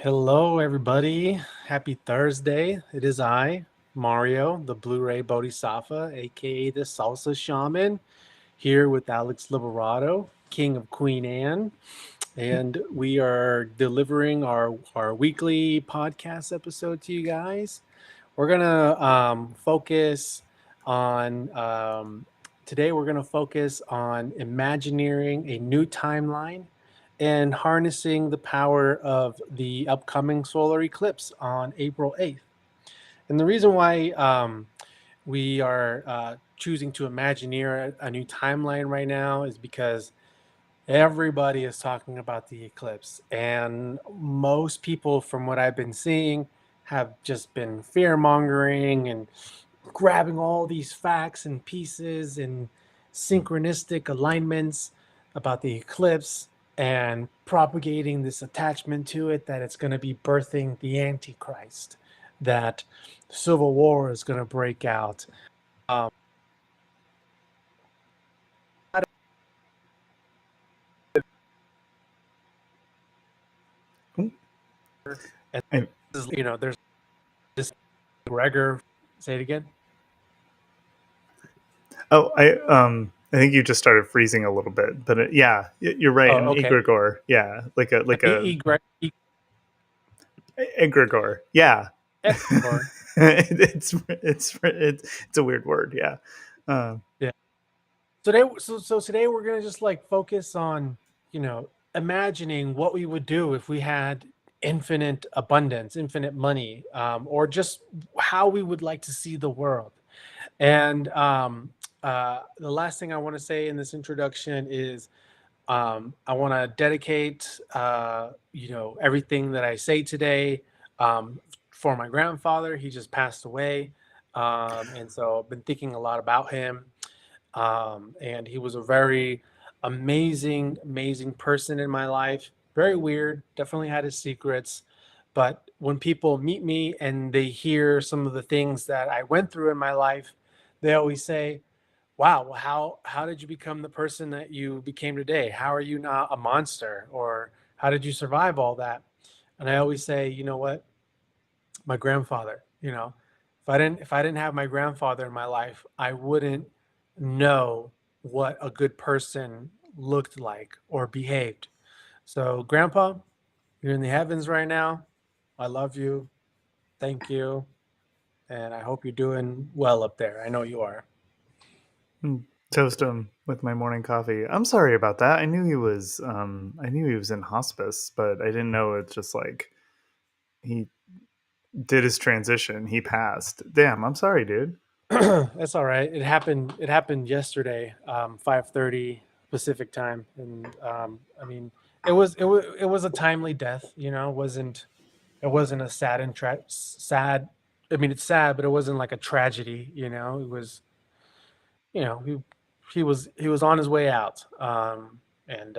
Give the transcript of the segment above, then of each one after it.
Hello, everybody. Happy Thursday. It is I, Mario, the Blu-ray Bodhisattva, aka the Salsa Shaman, here with Alex Liberato, King of Queen Anne. And we are delivering our weekly podcast episode to you guys. We're going to focus on, today, we're going to focus on imagineering a new timeline and harnessing the power of the upcoming solar eclipse on April 8th. And the reason why we are choosing to imagineer a new timeline right now is because everybody is talking about the eclipse. And most people, from what I've been seeing, have just been fear mongering and grabbing all these facts and pieces and synchronistic alignments about the eclipse and propagating this attachment to it that it's going to be birthing the Antichrist, that civil war is going to break out. Um, and I, there's this Gregor. Say it again. I think you just started freezing a little bit, but yeah, you're right. Oh, An okay. egregore, yeah, like a egregore, yeah. Egregore. It's a weird word, yeah. Yeah. So today we're gonna just like focus on, imagining what we would do if we had infinite abundance, infinite money, or just how we would like to see the world. And the last thing I want to say in this introduction is I want to dedicate, everything that I say today for my grandfather. He just passed away, and so I've been thinking a lot about him. And he was a very amazing person in my life. Very weird, definitely had his secrets. But when people meet me and they hear some of the things that I went through in my life, they always say, wow, well, how did you become the person that you became today? How are you not a monster? Or how did you survive all that? And I always say, you know what? My grandfather, if I didn't have my grandfather in my life, I wouldn't know what a good person looked like or behaved. So, Grandpa, you're in the heavens right now. I love you. Thank you. And I hope you're doing well up there. I know you are. Toast him with my morning coffee. I'm sorry about that. I knew he was in hospice, but I didn't know it's just like he did his transition. He passed. Damn, I'm sorry, dude. That's all right. It happened yesterday, 5:30 Pacific time, and I mean, it was a timely death. It wasn't a sad and sad. I mean, it's sad, but it wasn't like a tragedy. It was, he was on his way out, and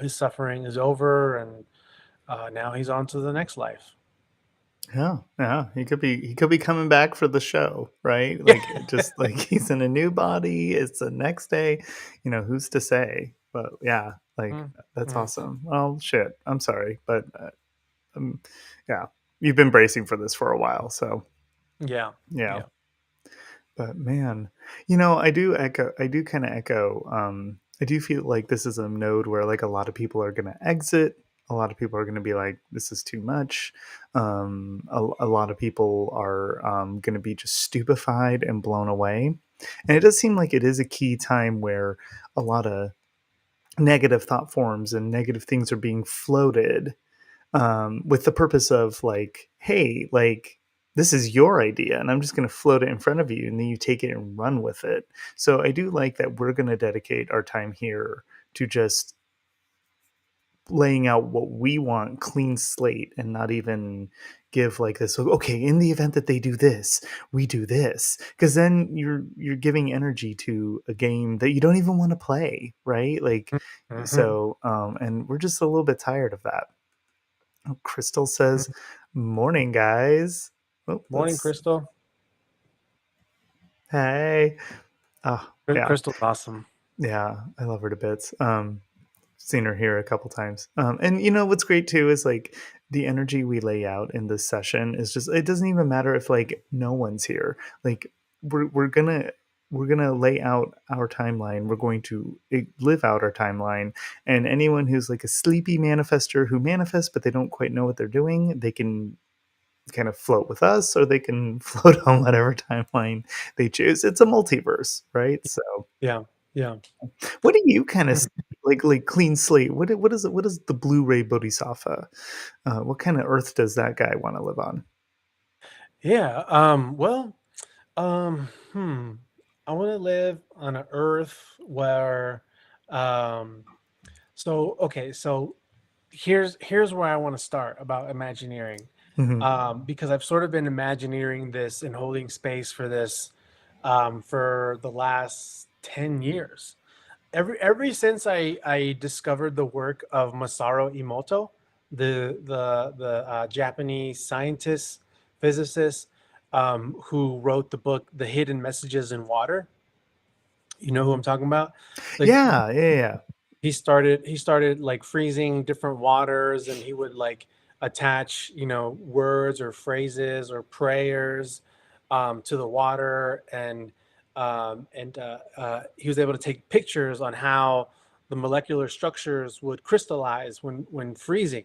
his suffering is over, and now he's on to the next life. Yeah. He could be coming back for the show, right? Like just like he's in a new body. It's the next day. Who's to say? But yeah, like that's Mhm. awesome. Well, shit. I'm sorry, but um, yeah, you've been bracing for this for a while, so Yeah, yeah. yeah. But man, I do kind of echo. I do feel like this is a node where like a lot of people are going to exit. A lot of people are going to be like, this is too much. A lot of people are going to be just stupefied and blown away. And it does seem like it is a key time where a lot of negative thought forms and negative things are being floated with the purpose of like, hey, like this is your idea and I'm just going to float it in front of you and then you take it and run with it. So I do like that we're going to dedicate our time here to just laying out what we want, clean slate, and not even give like this, okay, in the event that they do this, we do this, because then you're giving energy to a game that you don't even want to play, right? Like, Mhm. so and we're just a little bit tired of that. Crystal says, "Morning, guys." Oh, Morning, that's Crystal. hey. Oh, yeah, Crystal's awesome. yeah. I love her to bits. seen her here a couple times. And what's great too is like the energy we lay out in this session is just, it doesn't even matter if like no one's here. Like we're gonna lay out our timeline. We're going to live out our timeline, and anyone who's like a sleepy manifester who manifests but they don't quite know what they're doing, they can kind of float with us, or they can float on whatever timeline they choose. It's a multiverse, right? So Yeah, yeah. what do you kind of like clean slate? What is it? What is the Blu-ray Bodhisattva? What kind of Earth does that guy want to live on? Yeah. Well, hmm. I want to live on an Earth where, um, okay, so here's where I want to start about Imagineering, Hmm. because I've sort of been Imagineering this and holding space for this, for the last 10 years. Ever since I discovered the work of Masaru Emoto, the Japanese scientist physicist, who wrote the book The Hidden Messages in Water. You know who I'm talking about? Like Yeah, yeah, yeah. he started like freezing different waters, and he would like attach, words or phrases or prayers, to the water, and he was able to take pictures on how the molecular structures would crystallize when freezing,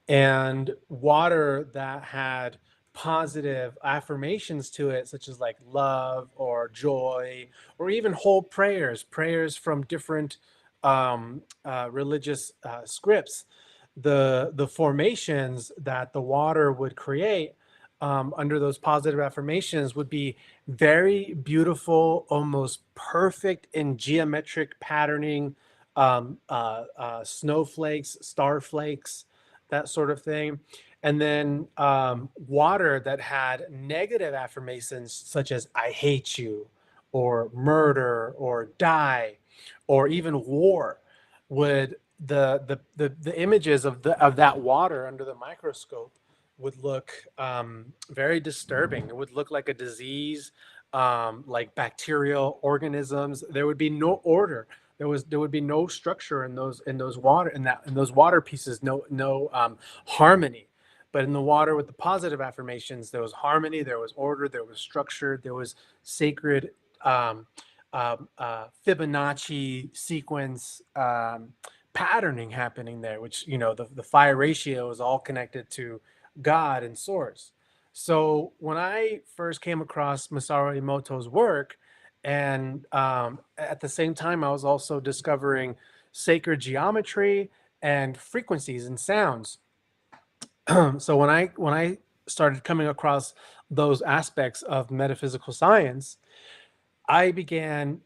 and water that had positive affirmations to it, such as like love or joy, or even whole prayers from different, religious, scripts. The formations that the water would create, under those positive affirmations, would be very beautiful, almost perfect in geometric patterning, snowflakes, starflakes, that sort of thing. And then, water that had negative affirmations, such as "I hate you," or "murder," or "die," or even "war," would the images of that water under the microscope would look, very disturbing. It would look like a disease, like bacterial organisms. There would be no order. There would be no structure in those water pieces. No, harmony. But in the water with the positive affirmations, there was harmony, there was order, there was structure, there was sacred, um, Fibonacci sequence, patterning happening there, which, the phi ratio is all connected to God and source. So when I first came across Masaru Emoto's work, and, at the same time, I was also discovering sacred geometry and frequencies and sounds. So when I started coming across those aspects of metaphysical science, I began,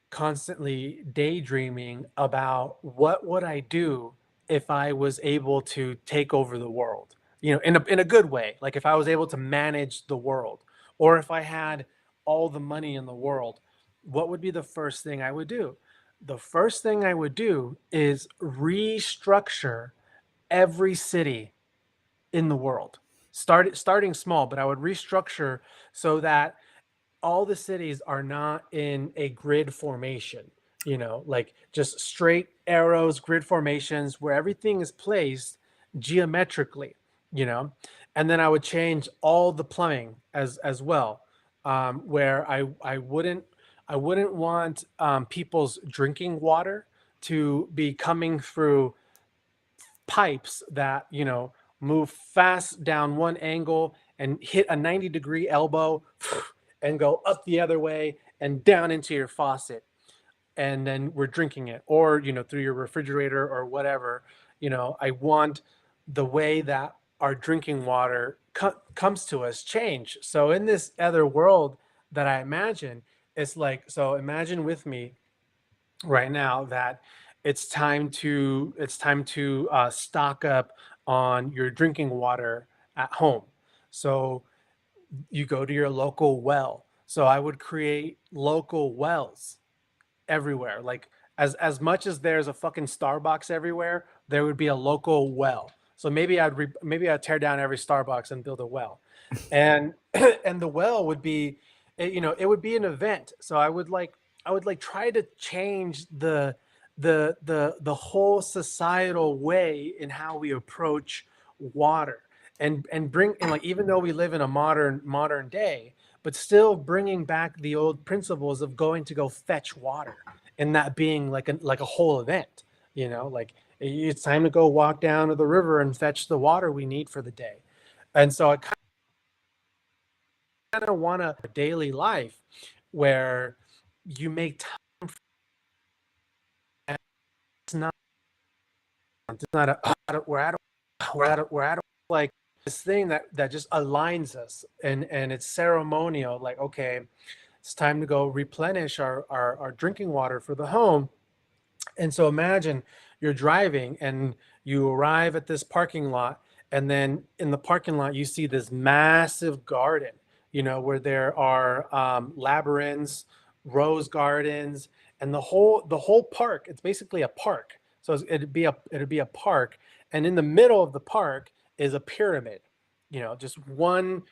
constantly daydreaming about what would I do if I was able to take over the world, in a good way. Like if I was able to manage the world, or if I had all the money in the world, what would be the first thing I would do? The first thing I would do is restructure every city in the world. Starting small, but I would restructure so that all the cities are not in a grid formation, like just straight arrows, grid formations where everything is placed geometrically, you know. And then I would change all the plumbing as well, where I wouldn't want, people's drinking water to be coming through pipes that, move fast down one angle and hit a 90-degree elbow and go up the other way and down into your faucet, and then we're drinking it, or, through your refrigerator or whatever. I want the way that our drinking water comes to us change. So in this other world that I imagine, it's like, so imagine with me right now that it's time to stock up on your drinking water at home. So you go to your local well. So I would create local wells everywhere. Like as much as there's a fucking Starbucks everywhere, there would be a local well. So maybe I'd tear down every Starbucks and build a well, and and the well would be, it would be an event. So I would like try to change the whole societal way in how we approach water, and bring, and like, even though we live in a modern day, but still bringing back the old principles of going to go fetch water, and that being like a whole event, like it's time to go walk down to the river and fetch the water we need for the day. And so I kind of want a daily life where you make time. It's not, it's not a, we're at like this thing that just aligns us, and it's ceremonial, like, okay, it's time to go replenish our drinking water for the home. And so imagine you're driving and you arrive at this parking lot, and then in the parking lot, you see this massive garden, where there are labyrinths, rose gardens, and the whole park. It's basically a park. So it'd be a park, and in the middle of the park is a pyramid, just one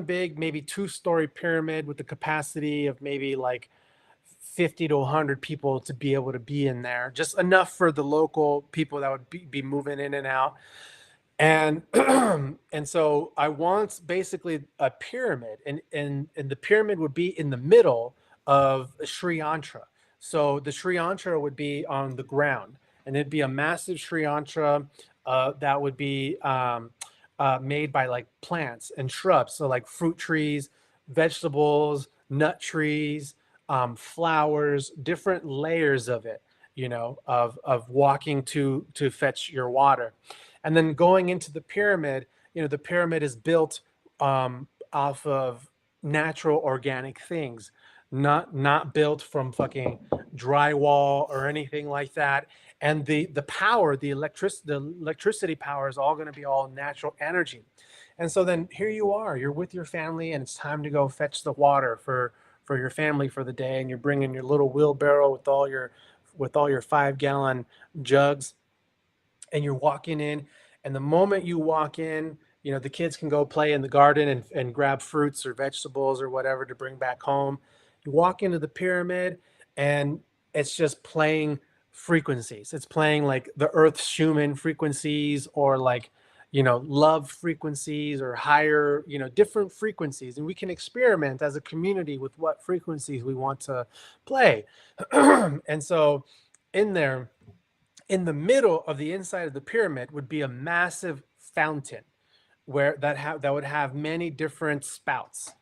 big, maybe two-story pyramid with the capacity of maybe like 50 to 100 people to be able to be in there, just enough for the local people that would be moving in and out. And and so I want basically a pyramid, and the pyramid would be in the middle of a Sri Yantra. So the Sri Yantra would be on the ground, and it'd be a massive Sri Yantra that would be made by like plants and shrubs, so like fruit trees, vegetables, nut trees, flowers, different layers of it, of walking to fetch your water. And then going into the pyramid, the pyramid is built off of natural organic things, not built from fucking drywall or anything like that. And the power, the electricity power is all going to be all natural energy. And so then here you are, you're with your family, and it's time to go fetch the water for your family for the day, and you're bringing your little wheelbarrow with all your 5 gallon jugs, and you're walking in. And the moment you walk in, the kids can go play in the garden and grab fruits or vegetables or whatever to bring back home. You walk into the pyramid, and it's just playing frequencies. It's playing like the earth's Schumann frequencies, or like, love frequencies, or higher, different frequencies. And we can experiment as a community with what frequencies we want to play. And so in there, in the middle of the inside of the pyramid, would be a massive fountain, where that would have many different spouts,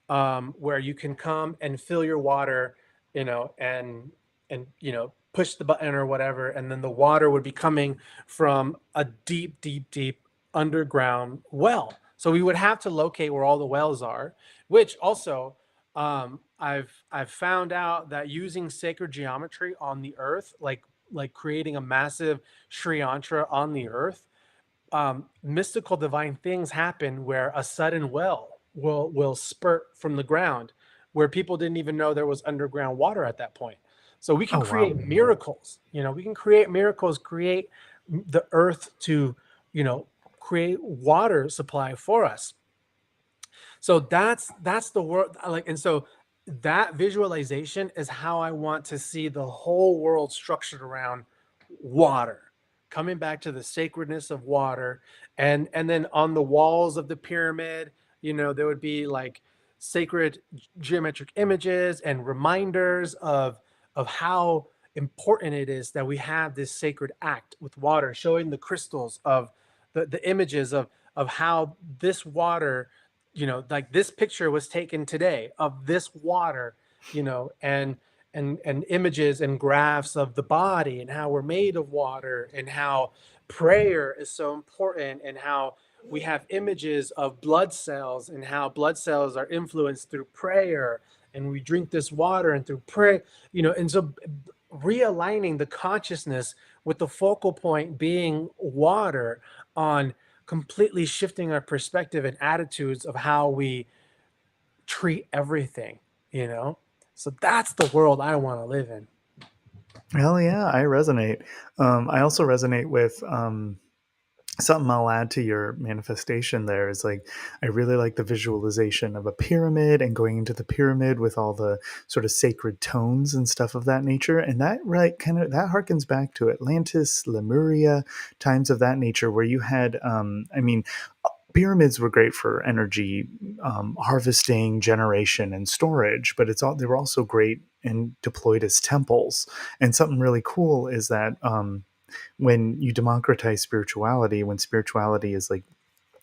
where you can come and fill your water, and push the button or whatever, and then the water would be coming from a deep, deep, deep underground well. So we would have to locate where all the wells are, which also, I've found out that using sacred geometry on the earth, like creating a massive Sri Yantra on the earth, mystical divine things happen where a sudden well will spurt from the ground, where people didn't even know there was underground water at that point. So we can Oh wow. create miracles. We can create miracles, create the earth to, create water supply for us. So that's the world, like. And so that visualization is how I want to see the whole world structured around water, coming back to the sacredness of water. And then on the walls of the pyramid, there would be like sacred geometric images and reminders of how important it is that we have this sacred act with water, showing the crystals of the images of how this water, like this picture was taken today of this water, and images and graphs of the body, and how we're made of water, and how prayer is so important, and how we have images of blood cells, and how blood cells are influenced through prayer, and we drink this water and through prayer, and so realigning the consciousness with the focal point being water, on completely shifting our perspective and attitudes of how we treat everything, you know? So that's the world I want to live in. Hell yeah, I resonate. I also resonate with something I'll add to your manifestation there is like, I really like the visualization of a pyramid and going into the pyramid with all the sort of sacred tones and stuff of that nature. And that right kind of that harkens back to Atlantis, Lemuria, times of that nature where you had, I mean, pyramids were great for energy harvesting, generation, and storage, but they were also great and deployed as temples. And something really cool is that when you democratize spirituality, when spirituality is like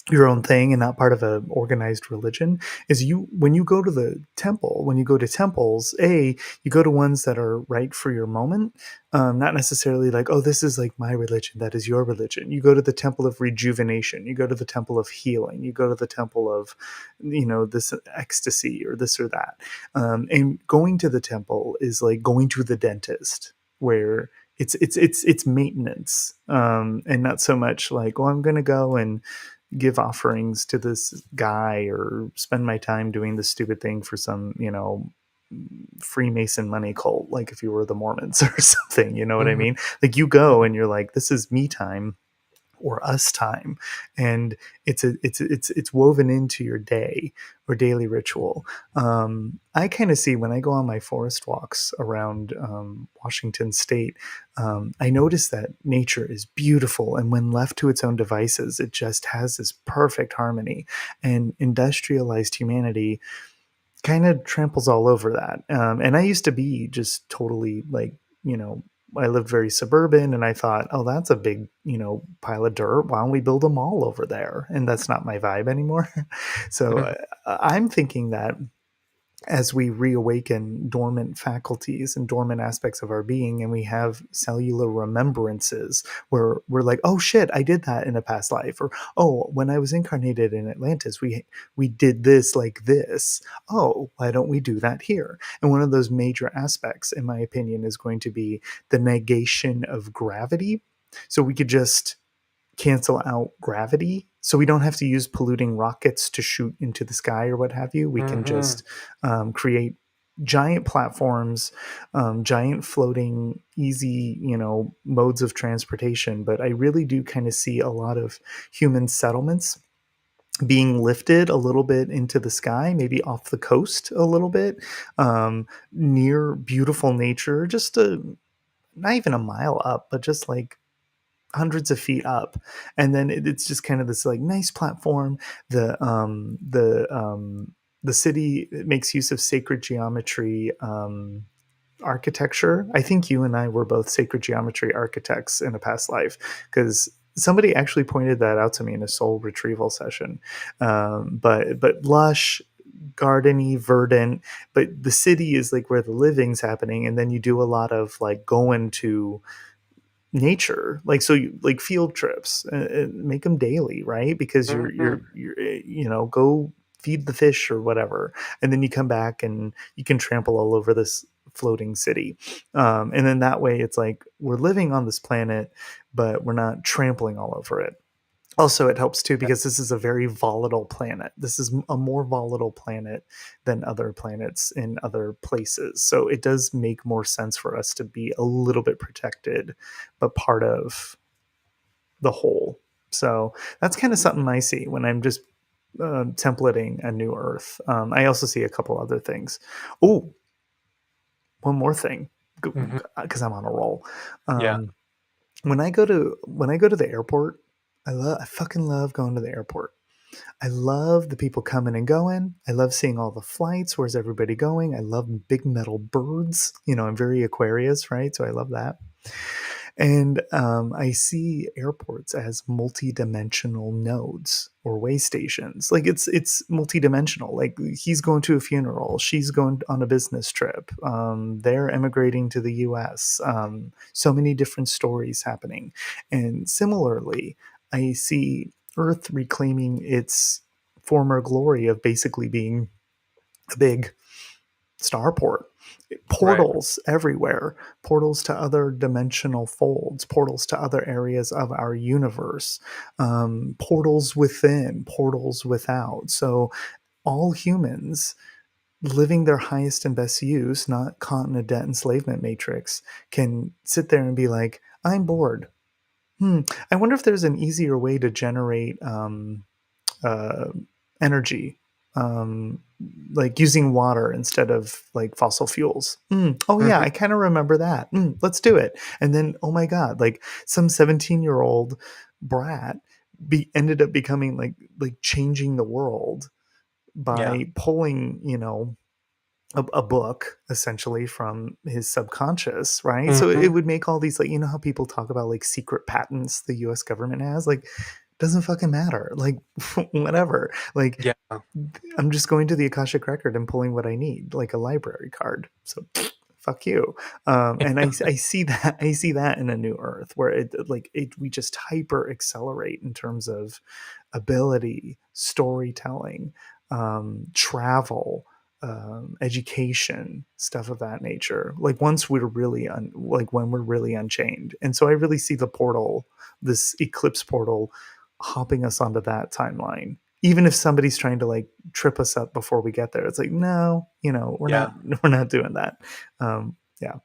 your own thing and not part of a organized religion, is you when you go to the temple, when you go to temples, you go to ones that are right for your moment, not necessarily like, oh, this is like my religion, that is your religion. You go to the temple of rejuvenation, you go to the temple of healing, you go to the temple of, this ecstasy or this or that. And going to the temple is like going to the dentist, where it's maintenance, and not so much like, well, I'm going to go and give offerings to this guy or spend my time doing this stupid thing for some, Freemason money cult, like if you were the Mormons or something, you know what I Mhm. mean? Like you go and you're like, this is me time or us time, and it's woven into your day or daily ritual. I kind of see when I go on my forest walks around Washington State, I notice that nature is beautiful, and when left to its own devices, it just has this perfect harmony. And industrialized humanity kind of tramples all over that. And I used to be just totally like, you know, I lived very suburban and I thought, oh, that's a big, pile of dirt. Why don't we build a mall over there? And that's not my vibe anymore. So Mhm. I'm thinking that as we reawaken dormant faculties and dormant aspects of our being, and we have cellular remembrances where we're like, oh shit, I did that in a past life, or oh, when I was incarnated in Atlantis, we did this like this. Oh, why don't we do that here? And one of those major aspects, in my opinion, is going to be the negation of gravity. So we could just cancel out gravity, so we don't have to use polluting rockets to shoot into the sky or what have you. We can Mhm. just create giant platforms, giant floating easy, modes of transportation. But I really do kind of see a lot of human settlements being lifted a little bit into the sky, maybe off the coast a little bit, near beautiful nature, just not even a mile up, but just like hundreds of feet up. And then it's just kind of this like nice platform. The city makes use of sacred geometry architecture. I think you and I were both sacred geometry architects in a past life, because somebody actually pointed that out to me in a soul retrieval session. But lush, gardeny, verdant, but the city is like where the living's happening, and then you do a lot of like going to nature, like, so you like field trips, make them daily, right? Because Mhm. you're go feed the fish or whatever, and then you come back and you can trample all over this floating city, and then that way it's like we're living on this planet, but we're not trampling all over it. Also, it helps too Yeah. because this is a very volatile planet. This is a more volatile planet than other planets in other places. So it does make more sense for us to be a little bit protected, but part of the whole. So that's kind of something I see when I'm just templating a new Earth. I also see a couple other things. Oh, one more thing, Mhm. because I'm on a roll. Yeah. Um, when I go to the airport, I fucking love going to the airport. I love the people coming and going. I love seeing all the flights. Where's everybody going? I love big metal birds. I'm very Aquarius, right? So I love that. And I see airports as multi-dimensional nodes or way stations. Like it's multi-dimensional. Like he's going to a funeral, she's going on a business trip. They're emigrating to the U.S. So many different stories happening, and similarly, I see Earth reclaiming its former glory of basically being a big starport. Right. Portals everywhere, portals to other dimensional folds, portals to other areas of our universe, portals within, portals without. So all humans living their highest and best use, not caught in a debt enslavement matrix, can sit there and be like, I'm bored. I wonder if there's an easier way to generate uh, energy, um, like using water instead of like fossil fuels. Oh yeah, Mhm. I kind of remember that. Let's do it. And then, oh my god, like some 17-year-old brat ended up becoming like changing the world Yeah. by pulling, a book essentially from his subconscious, right? So it Mhm. would make all these, like, how people talk about like secret patents the US government has, like, doesn't fucking matter, like, whatever, like, Yeah. I'm just going to the Akashic record and pulling what I need, like a library card. So fuck you. And I see that, I see that in A New Earth, where we just hyper accelerate in terms of ability, storytelling, travel, education, stuff of that nature. Like once we're really like when we're really unchained. And so I really see the portal, this eclipse portal, hopping us onto that timeline. Even if somebody's trying to like trip us up before we get there, it's like, no, we're not Yeah. we're not doing that. Yeah.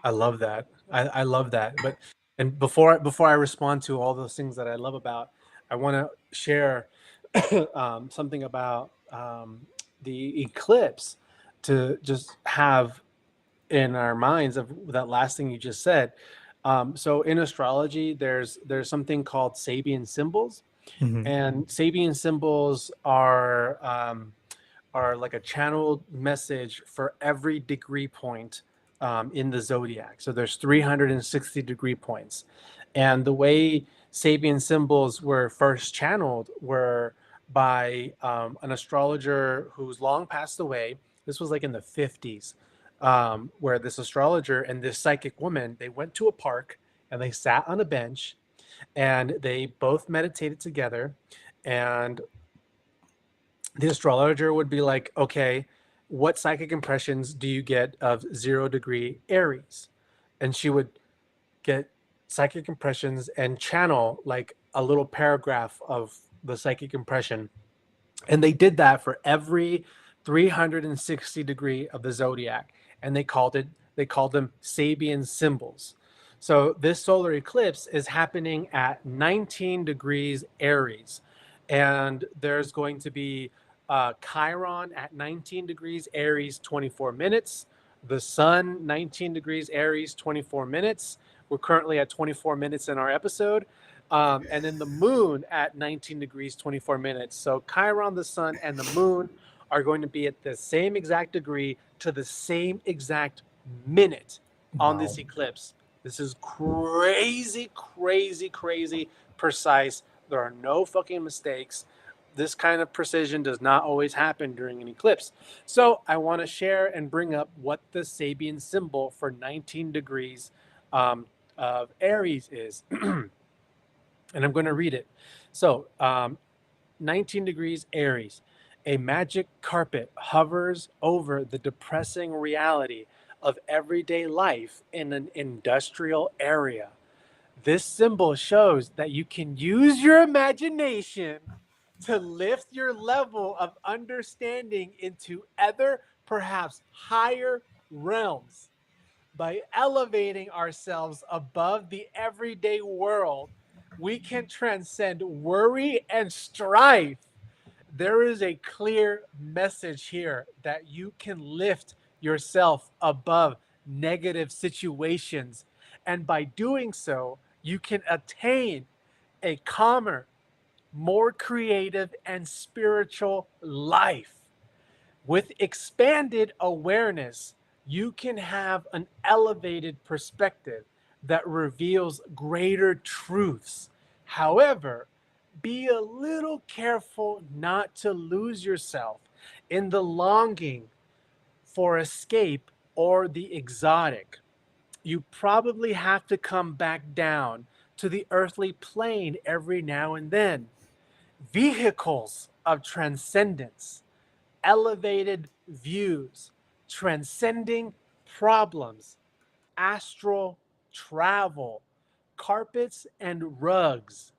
I love that. I love that. But and before I respond to all those things that I love about, I want to share something about the eclipse to just have in our minds of that last thing you just said. So in astrology, there's something called Sabian symbols, Hmm. and Sabian symbols are like a channeled message for every degree point in the zodiac. So there's 360 degree points. And the way Sabian symbols were first channeled were by an astrologer who's long passed away. This was like in the 50s, where this astrologer and this psychic woman, they went to a park and they sat on a bench and they both meditated together. And the astrologer would be like, okay, what psychic impressions do you get of 0 degree Aries? And she would get psychic impressions and channel like a little paragraph of the psychic impression. And they did that for every 360 degree of the zodiac. And they called them Sabian symbols. So this solar eclipse is happening at 19 degrees Aries. And there's going to be Chiron at 19 degrees Aries, 24 minutes. The sun, 19 degrees Aries, 24 minutes. We're currently at 24 minutes in our episode. And then the moon at 19 degrees 24 minutes. So Chiron, the sun, and the moon are going to be at the same exact degree to the same exact minute on Wow. this eclipse. This is crazy, crazy, crazy precise. There are no fucking mistakes. This kind of precision does not always happen during an eclipse. So I want to share and bring up what the Sabian symbol for 19 degrees of Aries is. And I'm going to read it. So, 19 degrees Aries, a magic carpet hovers over the depressing reality of everyday life in an industrial area. This symbol shows that you can use your imagination to lift your level of understanding into other, perhaps higher realms. By elevating ourselves above the everyday world, we can transcend worry and strife. There is a clear message here that you can lift yourself above negative situations. And by doing so, you can attain a calmer, more creative, and spiritual life. With expanded awareness, you can have an elevated perspective that reveals greater truths. However, be a little careful not to lose yourself in the longing for escape or the exotic. You probably have to come back down to the earthly plane every now and then. Vehicles of transcendence, elevated views, transcending problems, astral travel, carpets and rugs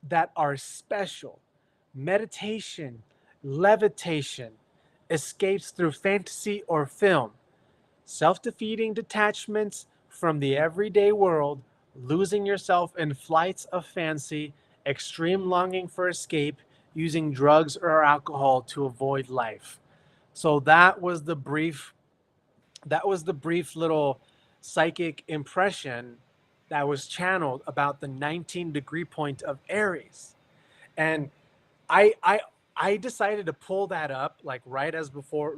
that are special, meditation, levitation, escapes through fantasy or film, self defeating detachments from the everyday world, losing yourself in flights of fancy, extreme longing for escape, using drugs or alcohol to avoid life. So that was the brief little psychic impression that was channeled about the 19-degree point of Aries. And I I I decided to pull that up like right before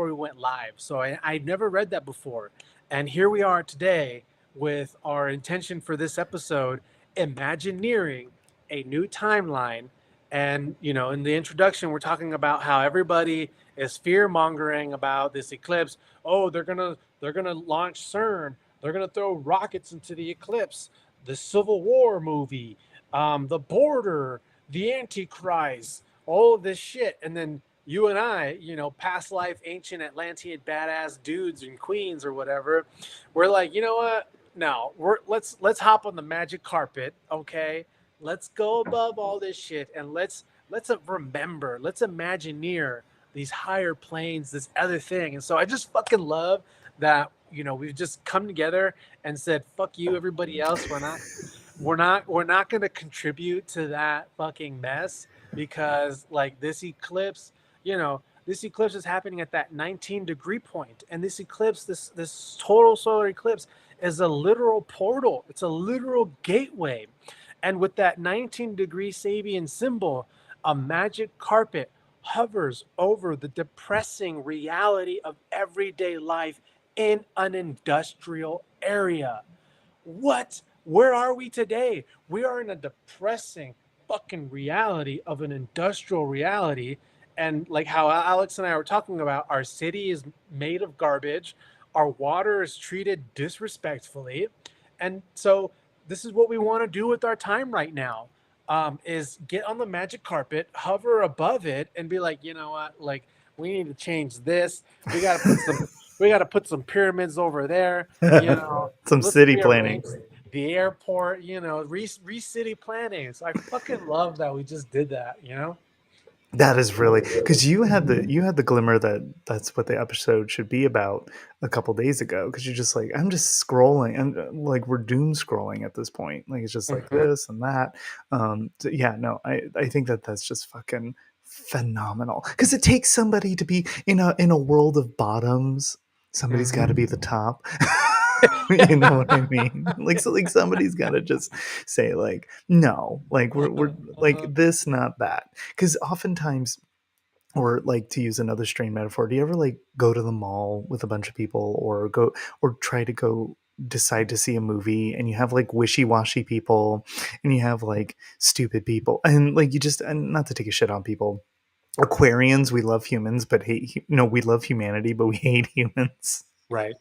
we went live. So I'd never read that before. And here we are today with our intention for this episode, Imagineering a new timeline. And in the introduction, we're talking about how everybody is fear mongering about this eclipse. Oh, they're gonna launch CERN. They're gonna throw rockets into the eclipse. The Civil War movie, the border, the Antichrist, all of this shit. And then you and I, past life ancient Atlantean badass dudes and queens or whatever, we're like, you know what? No, let's hop on the magic carpet, okay? Let's go above all this shit and let's remember, let's imagineer these higher planes, this other thing. And so I just fucking love that, we've just come together and said, fuck you, everybody else. We're not going to contribute to that fucking mess because like this eclipse is happening at that 19-degree point, and this eclipse, this total solar eclipse, is a literal portal. It's a literal gateway. And with that 19-degree Sabian symbol, a magic carpet hovers over the depressing reality of everyday life in an industrial area. What? Where are we today? We are in a depressing fucking reality of an industrial reality. And like how Alex and I were talking about, our city is made of garbage. Our water is treated disrespectfully. And so this is what we want to do with our time right now. Is get on the magic carpet, hover above it, and be like, you know what? Like, we need to change this. We got to put some we got to put some pyramids over there. Some Let's city planning. rearrange the airport. City planning. So I fucking love that we just did that. That is really because you had the glimmer that that's what the episode should be about a couple days ago. Because you're just like, I'm just scrolling, and like we're doom scrolling at this point. Like it's just like Mhm. this and that. So yeah, no, I think that that's just fucking phenomenal. Because it takes somebody to be in a world of bottoms. Somebody's got to be the top. You know what I mean? Like so, like somebody's got to just say like, no, like we're like this, not that. Because oftentimes, or like to use another strain metaphor, do you ever like go to the mall with a bunch of people, or go or try to go decide to see a movie, and you have like wishy-washy people, and you have like stupid people, and like you just, and not to take a shit on people, Aquarians, we love humans but hate, no, we love humanity but we hate humans. Right.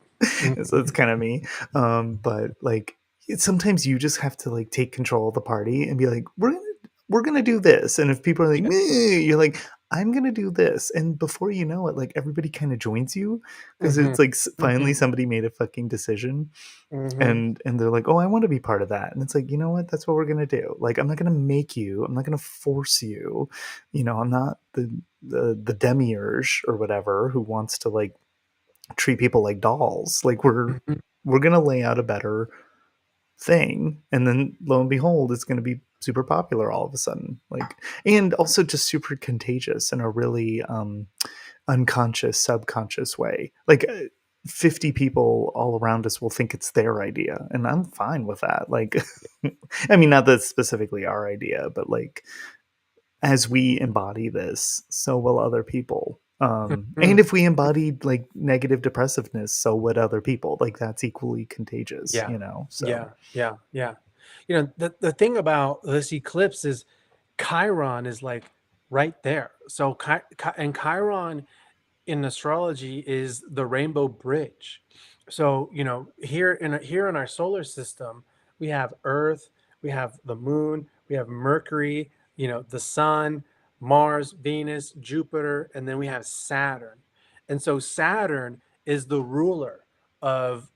So it's kind of me. But like sometimes you just have to like take control of the party and be like, we're gonna do this. And if people are like, meh, you're like, I'm gonna do this. And before you know it, like everybody kind of joins you because Mhm. it's like finally Mhm. somebody made a fucking decision, Mhm. and they're like, oh, I want to be part of that. And it's like, you know what? That's what we're gonna do. Like, I'm not gonna make you. I'm not gonna force you. I'm not the demiurge or whatever who wants to like treat people like dolls. Like Mhm. we're gonna lay out a better thing, and then lo and behold, it's gonna be super popular all of a sudden. Like, and also just super contagious in a really unconscious, subconscious way. Like. 50 people all around us will think it's their idea, and I'm fine with that. Like, I mean, not that specifically our idea, but like as we embody this, so will other people. And Mhm. if we embodied like negative depressiveness, so would other people. Like that's equally contagious, Yeah. So Yeah. Yeah. Yeah. The thing about this eclipse is Chiron is like right there. So and Chiron in astrology is the rainbow bridge. So here in our solar system, we have Earth, we have the Moon, we have Mercury, the Sun, Mars, Venus, Jupiter, and then we have Saturn. And so Saturn is the ruler of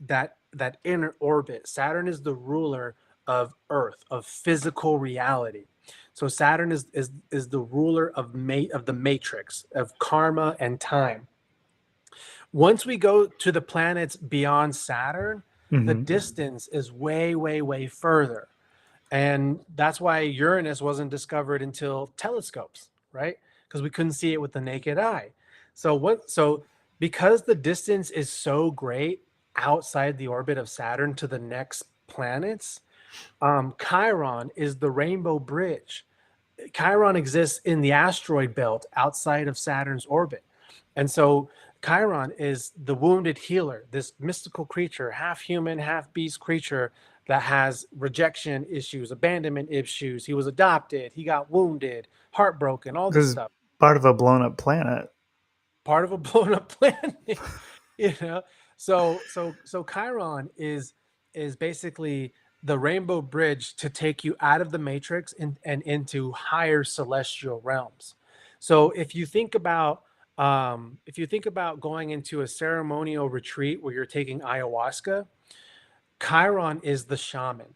that inner orbit. Saturn is the ruler of Earth, of physical reality. So Saturn is the ruler of the matrix of karma and time. Once we go to the planets beyond Saturn, The Hmm. distance is way, way, way further. And that's why Uranus wasn't discovered until telescopes, right? Because we couldn't see it with the naked eye. So because the distance is so great outside the orbit of Saturn to the next planets, Chiron is the rainbow bridge. Chiron exists in the asteroid belt outside of Saturn's orbit. And so Chiron is the wounded healer, this mystical creature, half human, half beast creature that has rejection issues, abandonment issues. He was adopted, he got wounded, heartbroken, all this This is stuff. part of a blown up planet. Part of a blown up planet, you know. So Chiron is basically the rainbow bridge to take you out of the matrix and into higher celestial realms. So if you think about going into a ceremonial retreat where you're taking ayahuasca, Chiron is the shaman.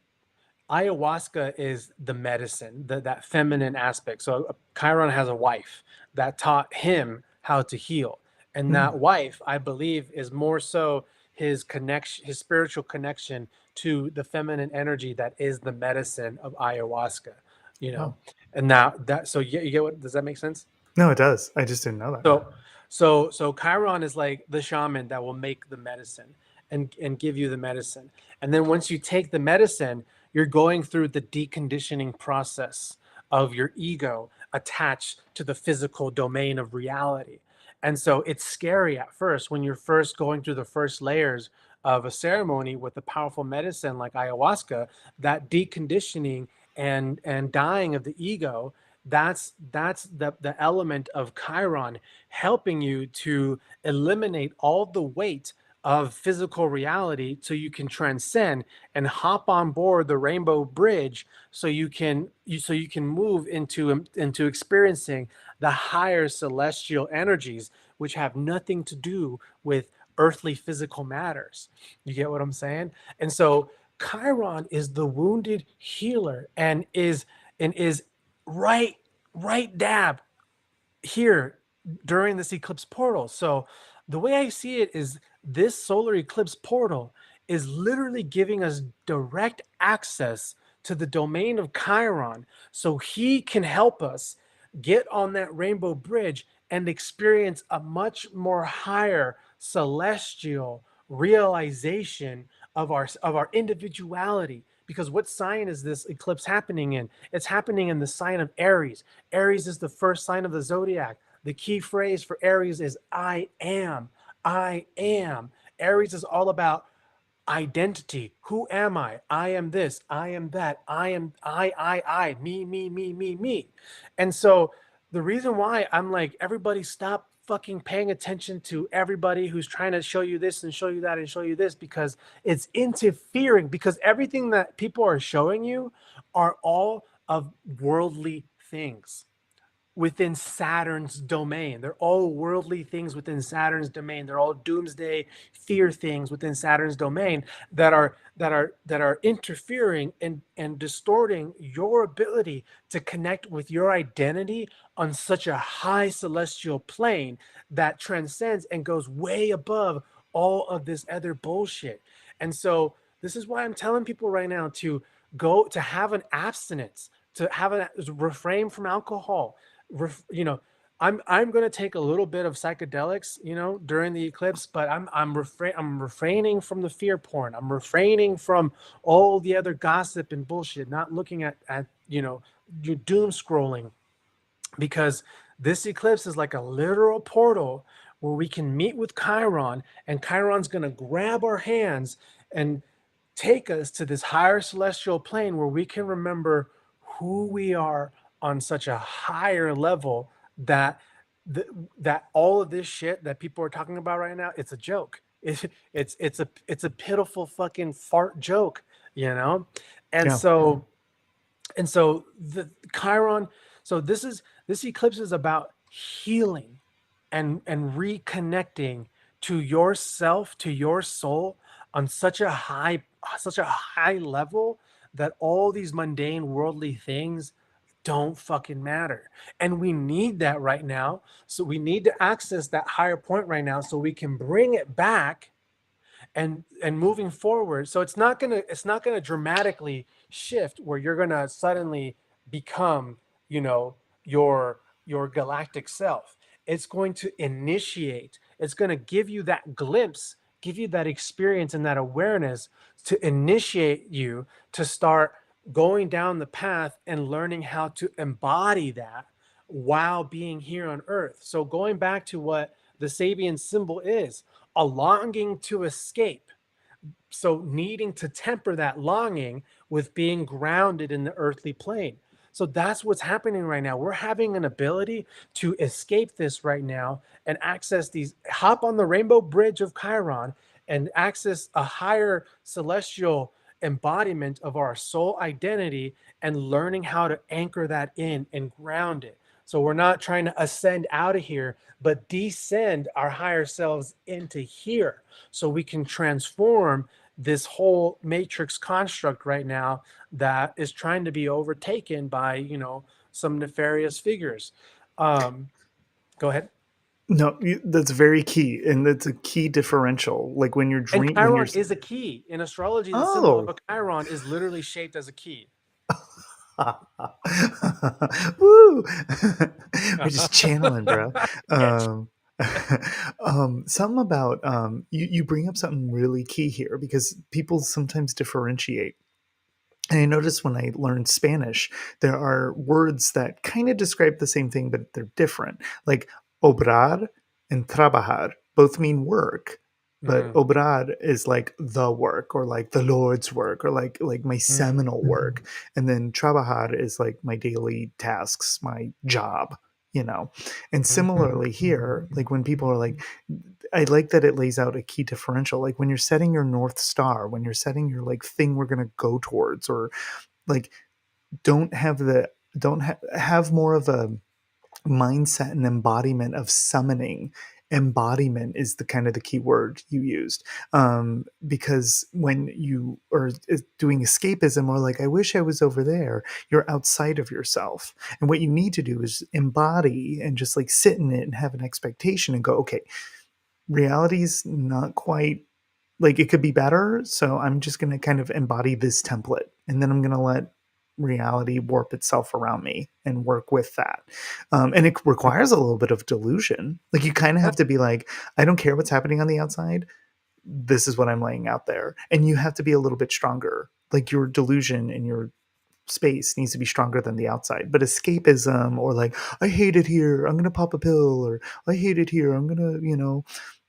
Ayahuasca is the medicine, that feminine aspect. So Chiron has a wife that taught him how to heal. And Mm. that wife, I believe, is more so his connection, his spiritual connection to the feminine energy that is the medicine of ayahuasca, you know. Oh. And now that so you get what does that make sense? No, it does. I just didn't know that. So Chiron is like the shaman that will make the medicine and give you the medicine. And then once you take the medicine, you're going through the deconditioning process of your ego attached to the physical domain of reality. And so it's scary at first when you're first going through the first layers of a ceremony with a powerful medicine like ayahuasca, that deconditioning and dying of the ego, that's the element of Chiron helping you to eliminate all the weight of physical reality so you can transcend and hop on board the rainbow bridge so you can move into experiencing the higher celestial energies which have nothing to do with earthly physical matters. You get what I'm saying? And so Chiron is the wounded healer and is right right dab here during this eclipse portal. So the way I see it is this solar eclipse portal is literally giving us direct access to the domain of Chiron so he can help us get on that rainbow bridge and experience a much more higher celestial realization of our individuality. Because what sign is this eclipse happening in? It's happening in the sign of Aries. Aries is the first sign of the zodiac. The key phrase for Aries is I am. I am. Aries is all about identity. Who am I? I am this. I am that. I am I, me. And so the reason why I'm like, everybody stop fucking paying attention to everybody who's trying to show you this and show you that and show you this, because it's interfering, because everything that people are showing you are all of worldly things within Saturn's domain. They're all worldly things within Saturn's domain. They're all doomsday fear things within Saturn's domain that are interfering and distorting your ability to connect with your identity on such a high celestial plane that transcends and goes way above all of this other bullshit. And so this is why I'm telling people right now to go to have an abstinence, to have a refrain from alcohol, you know, I'm going to take a little bit of psychedelics, you know, during the eclipse, but I'm refraining from the fear porn. I'm refraining from all the other gossip and bullshit, not looking at you know, your doom scrolling, because this eclipse is like a literal portal where we can meet with Chiron, and Chiron's going to grab our hands and take us to this higher celestial plane where we can remember who we are on such a higher level that that all of this shit that people are talking about right now, it's a joke. It's a pitiful fucking fart joke, you know. And Yeah. so the Chiron, so this eclipse is about healing and reconnecting to yourself, to your soul on such a high level that all these mundane worldly things don't fucking matter. And we need that right now. So we need to access that higher point right now so we can bring it back and moving forward. So it's not gonna dramatically shift where you're gonna suddenly become, you know, your galactic self. It's going to initiate, it's going to give you that glimpse, give you that experience and that awareness to initiate you to start going down the path and learning how to embody that while being here on earth. So going back to what the Sabian symbol is, a longing to escape, so needing to temper that longing with being grounded in the earthly plane. So that's what's happening right now. We're having an ability to escape this right now and access these, hop on the rainbow bridge of Chiron and access a higher celestial embodiment of our soul identity and learning how to anchor that in and ground it. So we're not trying to ascend out of here, but descend our higher selves into here so we can transform this whole matrix construct right now that is trying to be overtaken by, some nefarious figures. um Go ahead. No, that's very key, and that's a key differential. Like when you're And when you're Chiron is a key in astrology. The symbol of oh, a Chiron is literally shaped as a key. woo, we're just channeling, bro. Yeah. Um, something about you bring up something really key here because people sometimes differentiate. And I noticed when I learned Spanish, there are words that kind of describe the same thing, but they're different. Like obrar and trabajar both mean work, but Mm, obrar is like the work or like the Lord's work or like my mm, seminal work. And then trabajar is like my daily tasks, my job, you know. And mhm, similarly here, like when people are like, I like that it lays out a key differential. Like when you're setting your North Star, when you're setting your like thing we're gonna go towards, or like don't have the don't have more of a mindset and embodiment of summoning. Embodiment is the kind of the key word you used, because when you are doing escapism or like I wish I was over there, you're outside of yourself, and what you need to do is embody and just like sit in it and have an expectation and go, okay, reality's not quite like it could be better. So I'm just going to kind of embody this template and then I'm going to let reality warp itself around me and work with that. And it mhm. requires a little bit of delusion. Like you kind of have That's to be like, I don't care what's happening on the outside. This is what I'm laying out there. And you have to be a little bit stronger. Like your delusion and your space needs to be stronger than the outside. But escapism or like, I hate it here, I'm gonna pop a pill, or I hate it here, I'm gonna,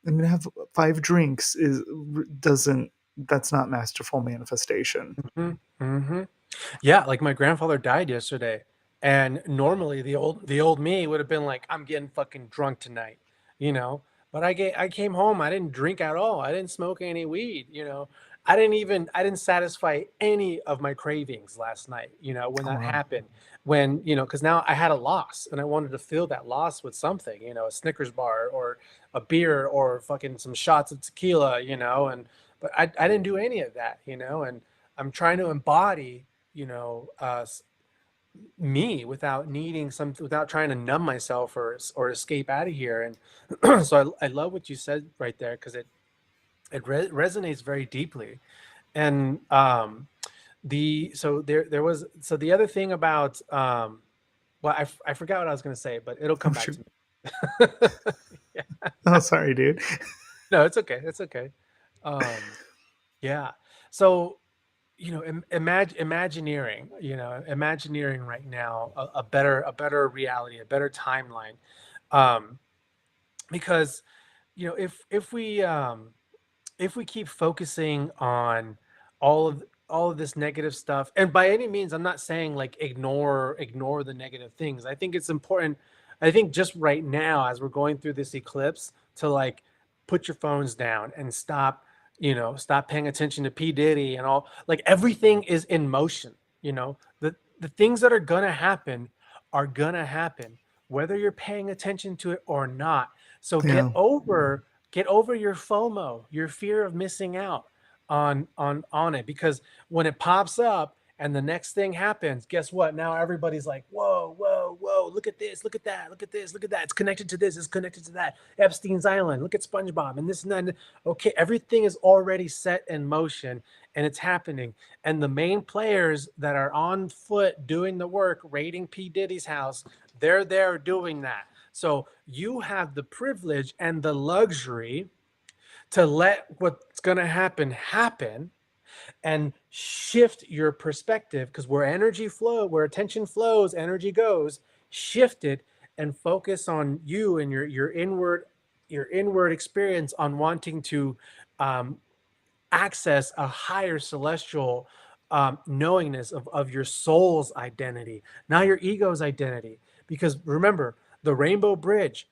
I'm gonna have 5 drinks is doesn't that's not masterful manifestation. mhm, mhm. Yeah, like my grandfather died yesterday, and normally the old me would have been like, "I'm getting fucking drunk tonight," you know. But I came home, I didn't drink at all. I didn't smoke any weed, you know. I didn't satisfy any of my cravings last night, when Oh that wow. happened. When, because now I had a loss and I wanted to fill that loss with something, a Snickers bar or a beer or fucking some shots of tequila, and but I didn't do any of that, and I'm trying to embody, me without needing something, without trying to numb myself or escape out of here. And so I love what you said right there because it resonates very deeply. And there was, so the other thing about, well, I forgot what I was going to say, but it'll come Oh back shoot. to me. Yeah. Oh sorry, dude. No, it's okay. It's okay. Um, yeah. So, Imagineering right now a better reality, a better timeline. um because if we keep focusing on all of this negative stuff, and by any means I'm not saying like ignore the negative things. I think it's important, I think just right now as we're going through this eclipse, to like put your phones down and stop paying attention to P Diddy and all. Like everything is in motion. The things that are gonna happen whether you're paying attention to it or not. So get Yeah. over get over your FOMO, your fear of missing out on it, because when it pops up and the next thing happens, guess what? Now everybody's like, whoa, whoa, whoa, look at this, look at that, look at this, look at that. It's connected to this, it's connected to that. Epstein's Island, look at SpongeBob and this and that. Okay, everything is already set in motion and it's happening. And the main players that are on foot doing the work, raiding P. Diddy's house, they're there doing that. So you have the privilege and the luxury to let what's going to happen and shift your perspective, because where attention flows, energy goes. Shift it and focus on you and your inward experience on wanting to um, access a higher celestial knowingness of your soul's identity, not your ego's identity. Because remember, the rainbow bridge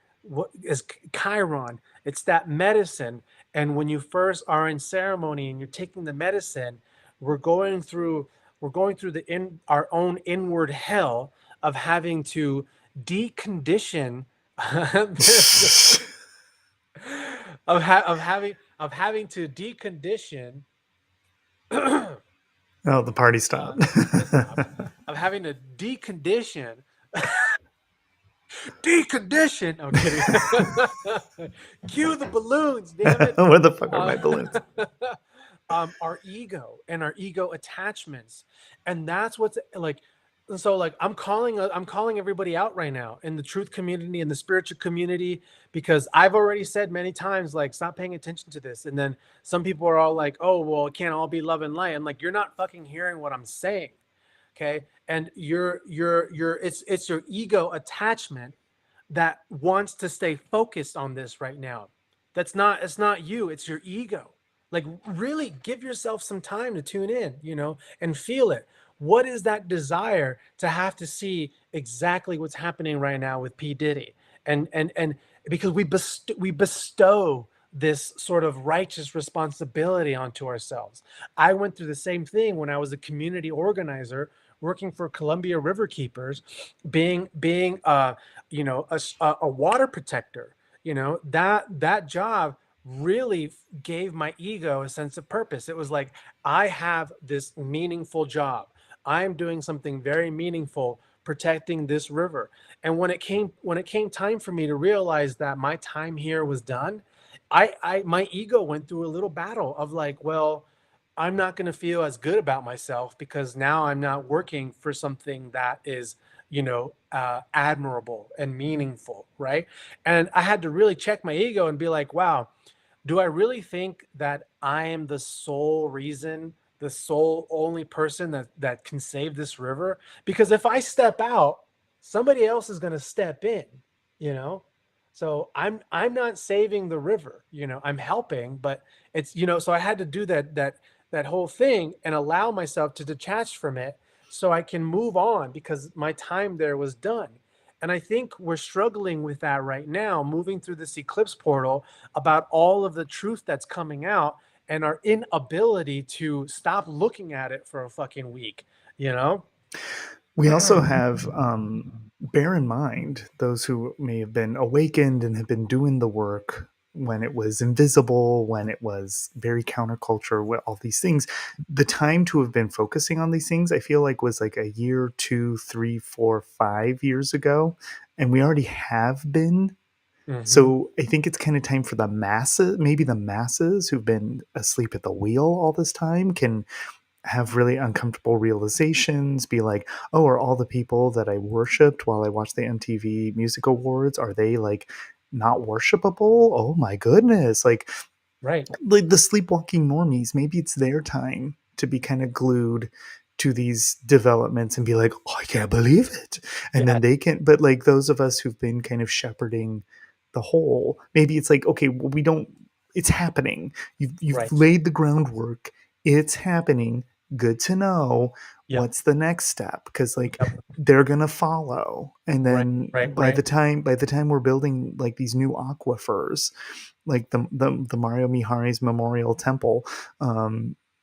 is Chiron. It's that medicine. And when you first are in ceremony and you're taking the medicine, we're going through our own inward hell of having to decondition of having to decondition Oh, the party stopped. it stopped, of having to decondition. I'm kidding. Cue the balloons, damn it. Where the fuck are my balloons? Our ego and our ego attachments, and that's what's like. So like I'm calling everybody out right now in the truth community and the spiritual community, because I've already said many times, like, stop paying attention to this. And then some people are all like, oh well, it can't all be love and light. I'm like, you're not fucking hearing what I'm saying. Okay. And it's your ego attachment that wants to stay focused on this right now. It's not you, it's your ego. Like, really give yourself some time to tune in, and feel it. What is that desire to have to see exactly what's happening right now with P. Diddy? And because we bestow this sort of righteous responsibility onto ourselves. I went through the same thing when I was a community organizer working for Columbia River Keepers, being a water protector. That job really gave my ego a sense of purpose. It was like, I have this meaningful job. I'm doing something very meaningful protecting this river. And when it came time for me to realize that my time here was done, my ego went through a little battle of like, well, I'm not going to feel as good about myself because now I'm not working for something that is, admirable and meaningful, right? And I had to really check my ego and be like, wow, do I really think that I am the sole reason, the sole only person that can save this river? Because if I step out, somebody else is going to step in, you know? So I'm not saving the river, I'm helping, but it's, so I had to do that whole thing and allow myself to detach from it so I can move on, because my time there was done. And I think we're struggling with that right now, moving through this eclipse portal, about all of the truth that's coming out and our inability to stop looking at it for a fucking week, you know? We also have, bear in mind, those who may have been awakened and have been doing the work when it was invisible, when it was very counterculture, all these things. The time to have been focusing on these things, I feel like, was like a year, 2, 3, 4, 5 years ago. And we already have been. Mm-hmm. So I think it's kind of time for the masses, maybe the masses who've been asleep at the wheel all this time, can have really uncomfortable realizations, be like, oh, are all the people that I worshipped while I watched the MTV Music Awards, are they like not worshipable? Oh my goodness. Right. Like the sleepwalking normies, maybe it's their time to be kind of glued to these developments and be like, oh, I can't believe it. And Yeah. then they can, but like those of us who've been kind of shepherding the whole, maybe it's like, okay, well, we don't, it's happening. You've Right. laid the groundwork. It's happening. Good to know. Yep. What's the next step? Because like Yep. they're gonna follow. And Right. then Right. by the Right. time we're building like these new aquifers, like the Mario Mihari's Memorial Temple,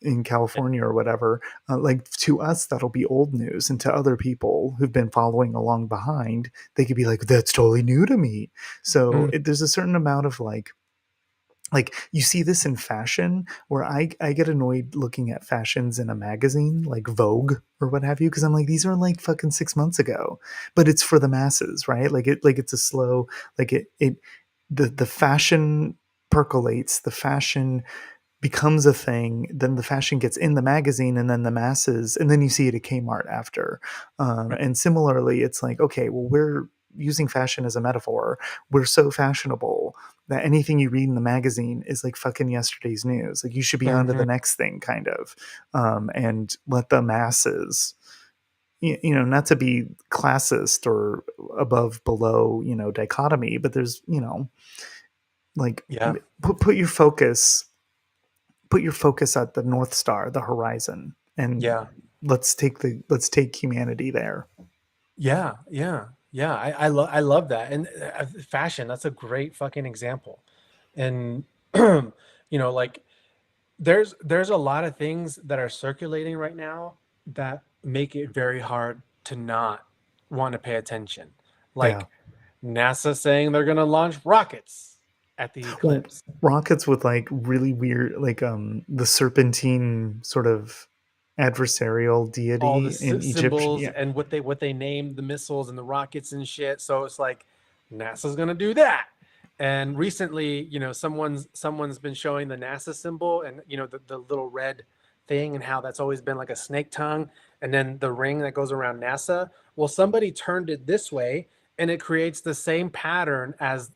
in California or whatever, like to us that'll be old news, and to other people who've been following along behind, they could be like, "That's totally new to me." So Mm, there's a certain amount of like like you see this in fashion where I get annoyed looking at fashions in a magazine like Vogue or what have you, because I'm like, these are like fucking 6 months ago, but it's for the masses, right? Like it's a slow, like the fashion percolates, the fashion becomes a thing, then the fashion gets in the magazine, and then the masses, and then you see it at Kmart after. Right. And similarly, it's like, okay, well, we're using fashion as a metaphor. We're so fashionable that anything you read in the magazine is like fucking yesterday's news. Like you should be on to the Mhm. next thing, kind of, and let the masses. Not to be classist or above below, dichotomy, but there's, like Yeah. put your focus at the North Star, the horizon, and Yeah. let's take humanity there. Yeah. Yeah. Yeah. I love that. And fashion, that's a great fucking example. And like there's a lot of things that are circulating right now that make it very hard to not want to pay attention. Yeah. Like NASA saying they're going to launch rockets at the Well, eclipse. rockets with like really weird, like the serpentine sort of adversarial All the deity in Egypt. symbols Yeah. and what they named the missiles and the rockets and shit. So it's like NASA's gonna do that. And recently, someone's been showing the NASA symbol and the little red thing and how that's always been like a snake tongue, and then the ring that goes around NASA. Well, somebody turned it this way, and it creates the same pattern as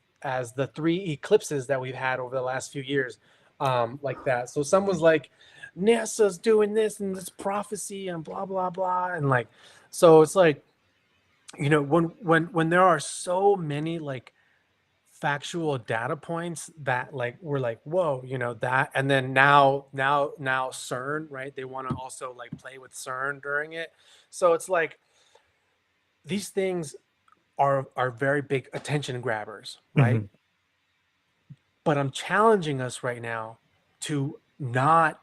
the three eclipses that we've had over the last few years, like that. So someone's like, NASA's doing this and this prophecy and blah blah blah, and like, so it's like, when there are so many like factual data points that like we're like, whoa, that. And then now CERN, right, they want to also like play with CERN during it. So it's like these things are very big attention grabbers, right? Hmm. But I'm challenging us right now to not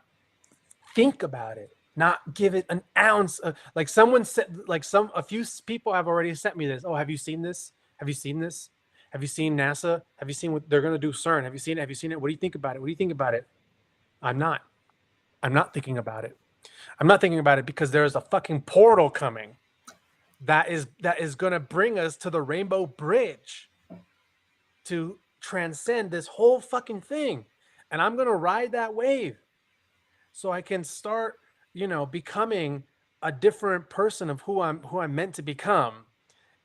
think about it, not give it an ounce of, like, someone said, like, a few people have already sent me this. Oh, have you seen this? Have you seen this? Have you seen NASA? Have you seen what they're going to do? CERN? Have you seen it? Have you seen it? What do you think about it? What do you think about it? I'm not. I'm not thinking about it. I'm not thinking about it because there's a fucking portal coming that is going to bring us to the Rainbow Bridge to transcend this whole fucking thing. And I'm going to ride that wave so I can start, becoming a different person of who I'm meant to become.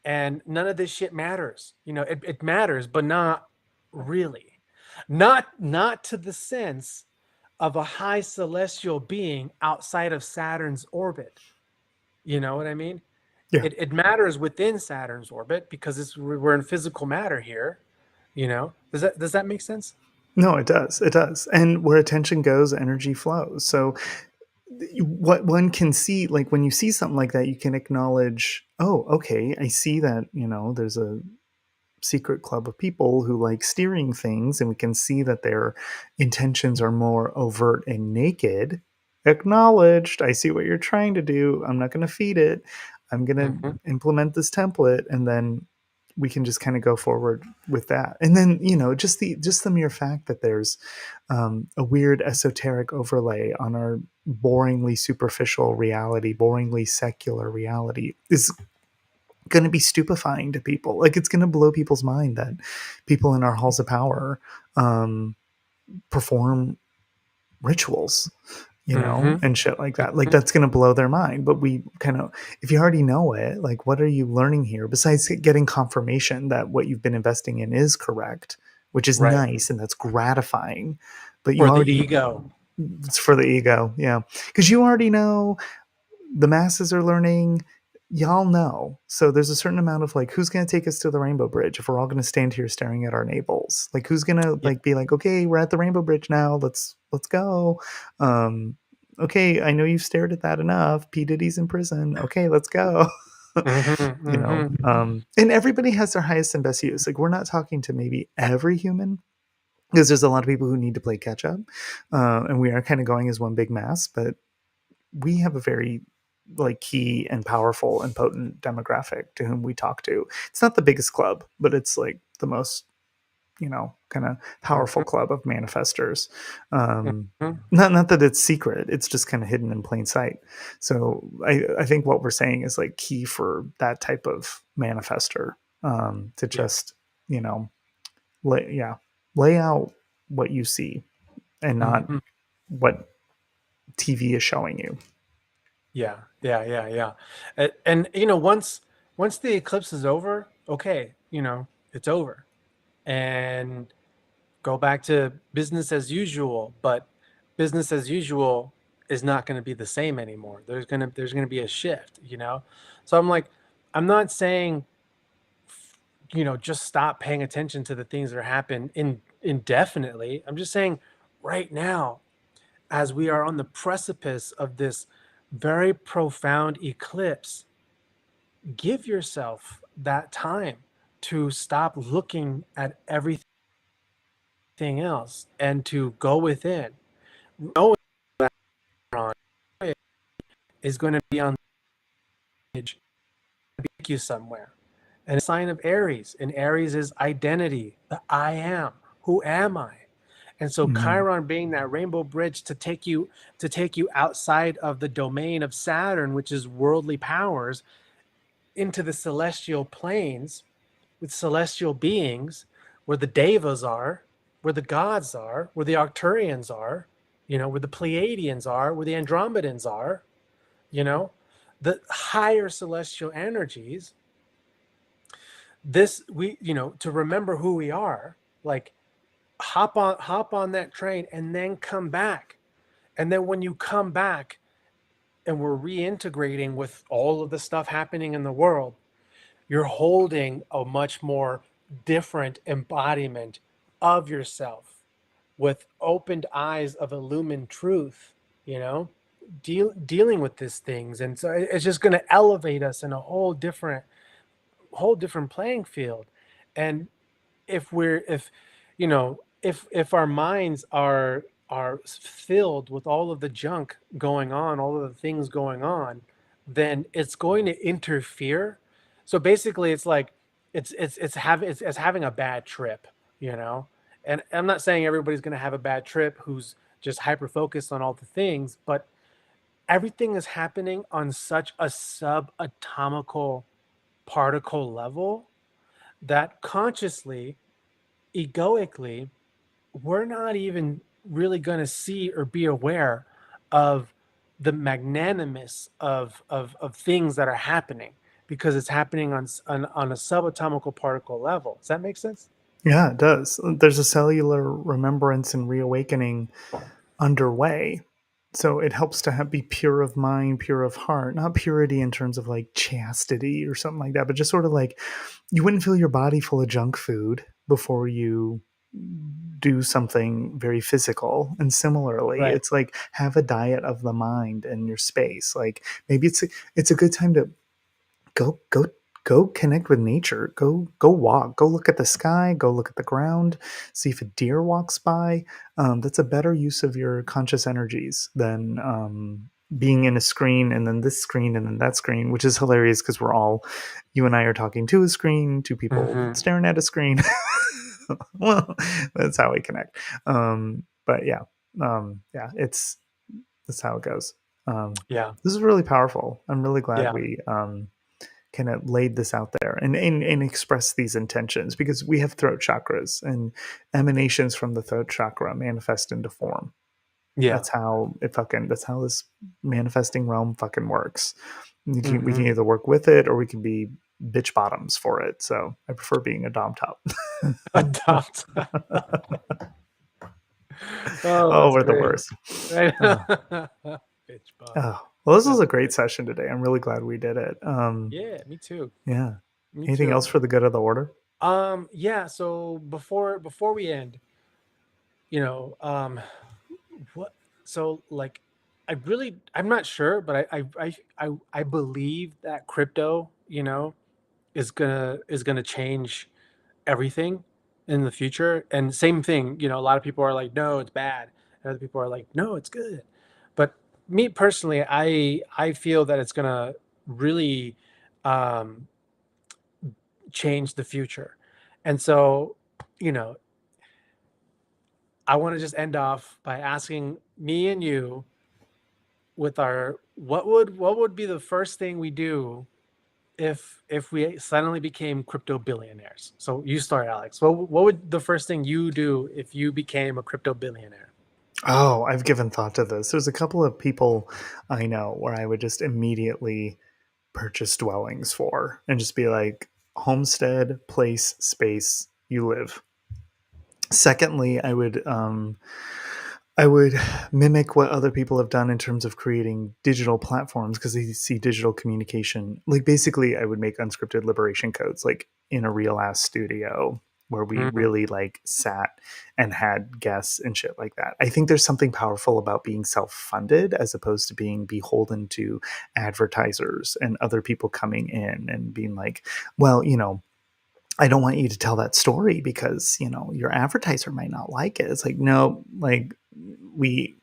And none of this shit matters. It matters, but not really. Not to the sense of a high celestial being outside of Saturn's orbit. You know what I mean? Yeah. It matters within Saturn's orbit because we're in physical matter here. Does that make sense? No, it does. It does. And where attention goes, energy flows. So what one can see, like when you see something like that, you can acknowledge, oh, okay, I see that, there's a secret club of people who like steering things, and we can see that their intentions are more overt and naked. Acknowledged. I see what you're trying to do. I'm not going to feed it. I'm going Hmm. to implement this template, and then we can just kind of go forward with that. And then just the mere fact that there's a weird esoteric overlay on our boringly superficial reality, boringly secular reality, is going to be stupefying to people. Like it's going to blow people's mind that people in our halls of power um, perform rituals, Hmm. and shit like that. Like Hmm. that's going to blow their mind. But we kind of, if you already know it, like what are you learning here besides getting confirmation that what you've been investing in is correct, which is Right. nice and that's gratifying. But you For the already, ego. it's for the ego, yeah, because you already know the masses are learning, y'all know. So there's a certain amount of like, who's going to take us to the Rainbow Bridge if we're all going to stand here staring at our navels? Like, who's going to Yeah. like be like, okay, we're at the Rainbow Bridge now. Let's go. Um, okay, I know you've stared at that enough. P Diddy's in prison. Okay, let's go. Hmm. Hmm. And everybody has their highest and best use. Like, we're not talking to maybe every human, because there's a lot of people who need to play catch up, and we are kind of going as one big mass, but we have a very like key and powerful and potent demographic to whom we talk to. It's not the biggest club, but it's like the most, kind of powerful Mhm, club of manifestors. Um, mhm. not that it's secret; it's just kind of hidden in plain sight. So I think what we're saying is like key for that type of manifester, to Yeah. just you know lay out what you see and not Mhm. what TV is showing you. Yeah, yeah, yeah, yeah. And you know, once the eclipse is over, okay, you know, it's over. And go back to business as usual, but business as usual is not going to be the same anymore. There's going to be a shift, you know? So I'm like, I'm not saying, you know, just stop paying attention to the things that happen indefinitely. I'm just saying right now, as we are on the precipice of this very profound eclipse, give yourself that time to stop looking at everything else and to go within. Knowing that on is going to be on the edge, take you somewhere. And a sign of Aries, and Aries is identity, the I am. Who am I? And so Mhm. Chiron being that rainbow bridge to take you outside of the domain of Saturn, which is worldly powers, into the celestial planes with celestial beings where the devas are, where the gods are, where the Arcturians are, you know, where the Pleiadians are, where the Andromedans are, you know, the higher celestial energies. This we, you know, to remember who we are, like hop on that train and then come back. And then when you come back and we're reintegrating with all of the stuff happening in the world, you're holding a much more different embodiment of yourself with opened eyes of illumined truth, you know, dealing with these things. And so it's just going to elevate us in a whole different playing field. And if you know, if our minds are filled with all of the junk going on, all of the things going on, then it's going to interfere. So basically it's like it's having a bad trip, you know. And I'm not saying everybody's going to have a bad trip who's just hyper focused on all the things, but everything is happening on such a subatomical particle level that consciously, egoically, we're not even really going to see or be aware of the magnanimous of things that are happening because it's happening on a subatomical particle level. Does that make sense? Yeah, it does. There's a cellular remembrance and reawakening underway. So it helps to be pure of mind, pure of heart, not purity in terms of like chastity or something like that, but just sort of like you wouldn't fill your body full of junk food before you do something very physical. And similarly, Right. it's like have a diet of the mind and your space. Like maybe it's a good time to go go connect with nature. Go walk, go look at the sky, go look at the ground, see if a deer walks by. That's a better use of your conscious energies than being in a screen and then this screen and then that screen, which is hilarious because you and I are talking to a screen, two people Hmm. staring at a screen. Well, that's how we connect. But yeah, yeah, that's how it goes. um, Yeah. this is really powerful. I'm really glad Yeah. we kind of laid this out there and express these intentions because we have throat chakras and emanations from the throat chakra manifest into form. Yeah. That's how this manifesting realm fucking works. We can Hmm. either work with it or we can be bitch bottoms for it. So I prefer being a dom top. Adopt. Oh, Oh, that's we're the great. worst. Right. Oh, Bitch bottom. oh. Well, this was That's a great great. session today. I'm really glad we did it. Yeah, me too. Yeah. Me Anything too. else for the good of the order? Yeah, so before we end, you know, what so like I'm not sure, but I believe that crypto, you know, is gonna change everything in the future. And same thing, you know, a lot of people are like, no, it's bad. And other people are like, no, it's good. But me personally, I feel that it's gonna really um change the future. And so, you know, I want to just end off by asking me and you with our what would be the first thing we do if we suddenly became crypto billionaires? So you start, Alex. What would the first thing you do if you became a crypto billionaire? Oh, I've given thought to this. There's a couple of people I know where I would just immediately purchase dwellings for and just be like, homestead, place, space, you live. Secondly, I would mimic what other people have done in terms of creating digital platforms because they see digital communication. Like basically, I would make unscripted liberation codes, like in a real ass studio where we Mm, really like sat and had guests and shit like that. I think there's something powerful about being self-funded as opposed to being beholden to advertisers and other people coming in and being like, well, I don't want you to tell that story because, your advertiser might not like it. It's like, no, like we,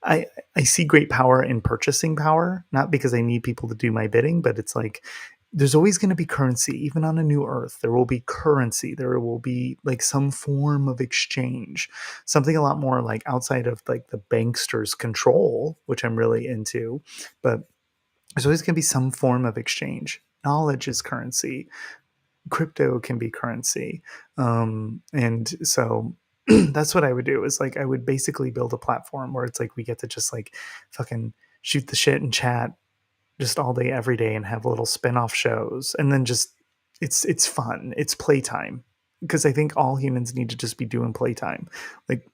I I see great power in purchasing power, not because I need people to do my bidding, but it's like there's always going to be currency even on a new earth. There will be currency. There will be like some form of exchange. Something a lot more like outside of like the bankster's control, which I'm really into, but there's always going to be some form of exchange. Knowledge is currency, crypto can be currency. And so that's what I would do is like I would basically build a platform where it's like we get to just like fucking shoot the shit and chat just all day every day and have little spin-off shows and then just it's fun. It's playtime. Because I think all humans need to just be doing playtime. Like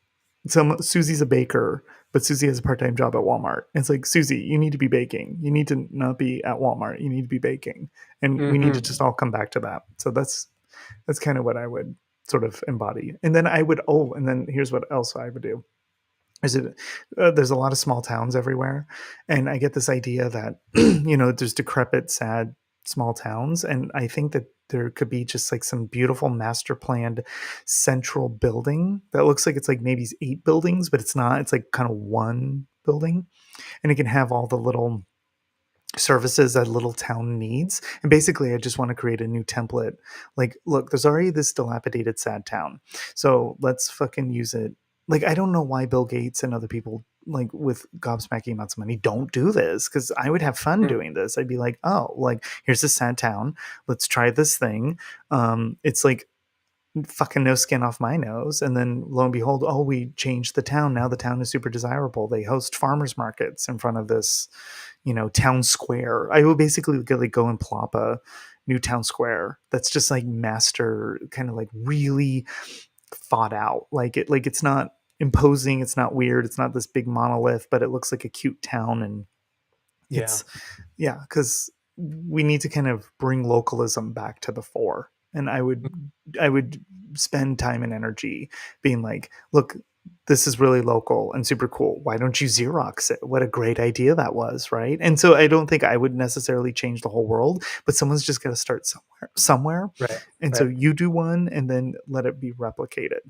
Susie's a baker, but Susie has a part-time job at Walmart. It's like, Susie, you need to be baking. You need to not be at Walmart. You need to be baking. And we need to mm-hmm. just all come back to that. So that's kind of what I would sort of embody. And then I would and then here's what else I would do. There's a lot of small towns everywhere, and I get this idea that there's decrepit, sad small towns, and I think that there could be just like some beautiful master planned central building that looks like it's like maybe 8 buildings, but it's not. It's like kind of one building, and it can have all the little services that a little town needs. And basically, I just want to create a new template. Like, look, there's already this dilapidated, sad town. So let's fucking use it. Like, I don't know why Bill Gates and other people like with gobsmacking amounts of money don't do this because I would have fun doing this. I'd be like, oh, like here's a sad town. Let's try this thing. It's like fucking no skin off my nose. And then lo and behold, oh, we changed the town. Now the town is super desirable. They host farmers markets in front of this, town square. I will basically like go and plop a new town square that's just like master, kind of like really thought out. Like it's not imposing, it's not weird, it's not this big monolith, but it looks like a cute town. And Yeah. it's yeah, because we need to kind of bring localism back to the fore. And I would spend time and energy being like, look, this is really local and super cool. Why don't you Xerox it? What a great idea that was, right? And so I don't think I would necessarily change the whole world, but someone's just got to start somewhere. Right. And so Right. you do one and then let it be replicated.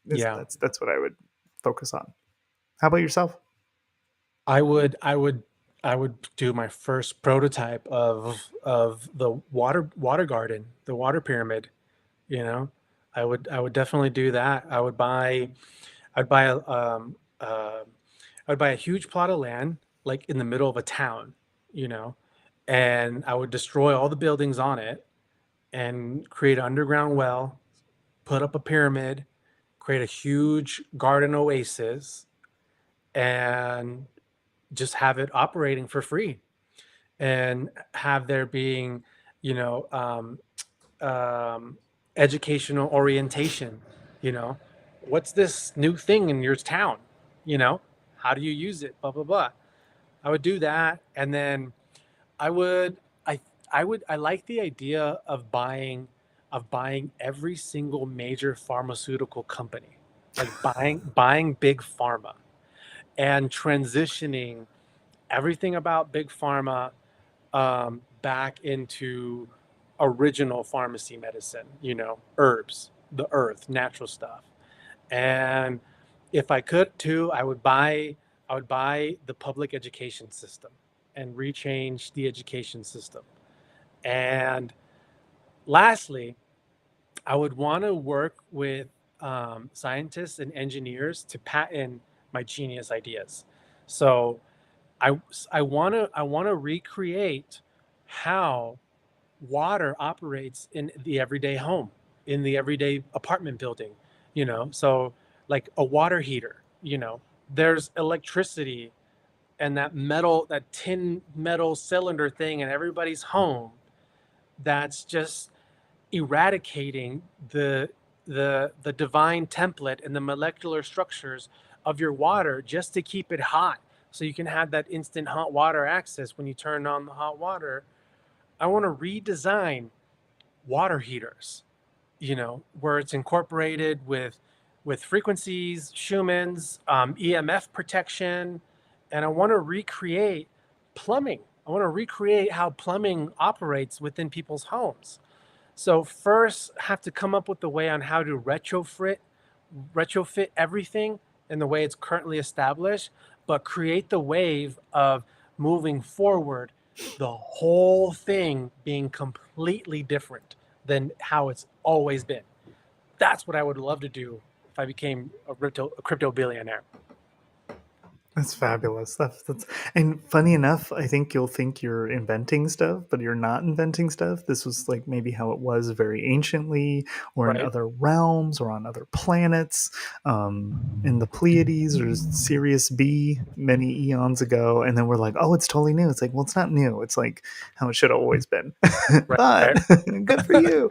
Yeah. That's what I would focus on. How about yourself? I would do my first prototype of the water garden, the water pyramid, you know. I would definitely do that. I'd buy a I would buy a huge plot of land like in the middle of a town, you know, and I would destroy all the buildings on it and create an underground well, put up a pyramid, create a huge garden oasis, and just have it operating for free and have there being, you know, um, educational orientation. You know, what's this new thing in your town? You know, how do you use it? Blah blah blah. I would do that, and then I would, I, I like the idea of buying every single major pharmaceutical company, like buying big pharma and transitioning everything about big pharma back into original pharmacy medicine, you know, herbs, the earth, natural stuff. And if I could too, I would buy the public education system and rechange the education system. And lastly, I would want to work with scientists and engineers to patent my genius ideas. So I want to recreate how water operates in the everyday home, in the everyday apartment building, So like a water heater, there's electricity and that tin metal cylinder thing in everybody's home that's just eradicating the divine template and the molecular structures of your water just to keep it hot so you can have that instant hot water access when you turn on the hot water. I want to redesign water heaters, where it's incorporated with frequencies, Schumann's, EMF protection, and I want to recreate plumbing. I want to recreate how plumbing operates within people's homes. So first, have to come up with a way on how to retrofit everything in the way it's currently established, but create the wave of moving forward, the whole thing being completely different than how it's always been. That's what I would love to do if I became a crypto billionaire. That's fabulous. That's and funny enough, I think you'll think you're inventing stuff, but you're not inventing stuff. This was like maybe how it was very anciently, or in Right. other realms, or on other planets, in the Pleiades or Sirius B many eons ago. And then we're like, oh, it's totally new. It's like, well, it's not new. It's like how it should have always been. Right. But Right. good for you.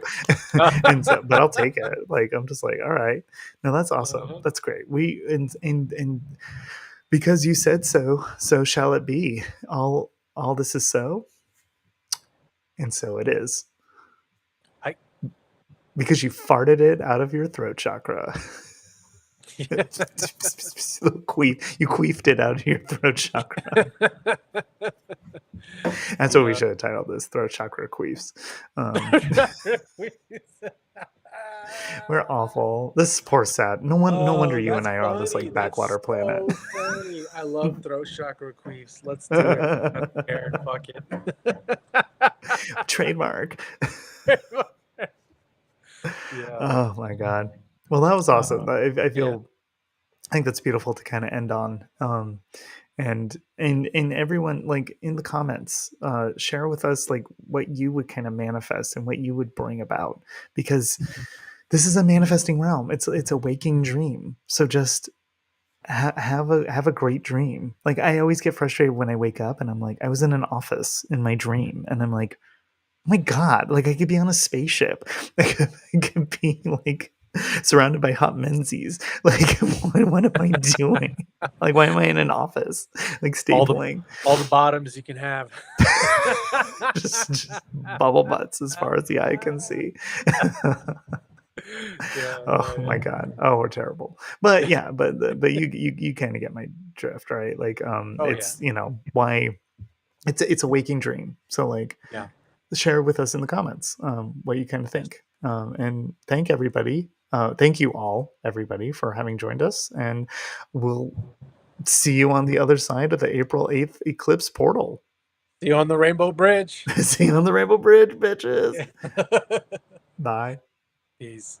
And so, but I'll take it. Like I'm just like, all right, no, that's awesome. Uh-huh. That's great. We and because you said so, so shall it be. All this is so, and so it is. I Because you farted it out of your throat chakra. You queefed it out of your throat chakra. That's what we Yeah. should have titled this: throat chakra queefs. We're awful. This is poor sad. No wonder Oh, you and that's I are on this funny. like backwater That's planet. so funny. I love throat chakra queefs. Let's do it. I don't care. Fuck Trademark. it. Yeah. Oh my god. Well, that was awesome. I Yeah. feel I think that's beautiful to kind of end on. And everyone like in the comments, share with us like what you would kind of manifest and what you would bring about, because this is a manifesting realm. It's a waking dream. So just have a great dream. Like I always get frustrated when I wake up and I'm like, I was in an office in my dream, and I'm like, oh my god, like I could be on a spaceship. I could be like surrounded by hot menzies. Like what am I doing? Like why am I in an office? Like All the stapling. all the bottoms you can have. just bubble butts as far as the eye can see. Yeah, Oh yeah, my god. Oh, we're terrible. But yeah, but you kind of get my drift, right? Like Oh yeah. it's why it's a waking dream. So like Yeah. share with us in the comments what you kind of think. And thank everybody. Thank you all, everybody, for having joined us. And we'll see you on the other side of the April 8th eclipse portal. See you on the Rainbow Bridge. See you on the Rainbow Bridge, bitches. Bye. Peace.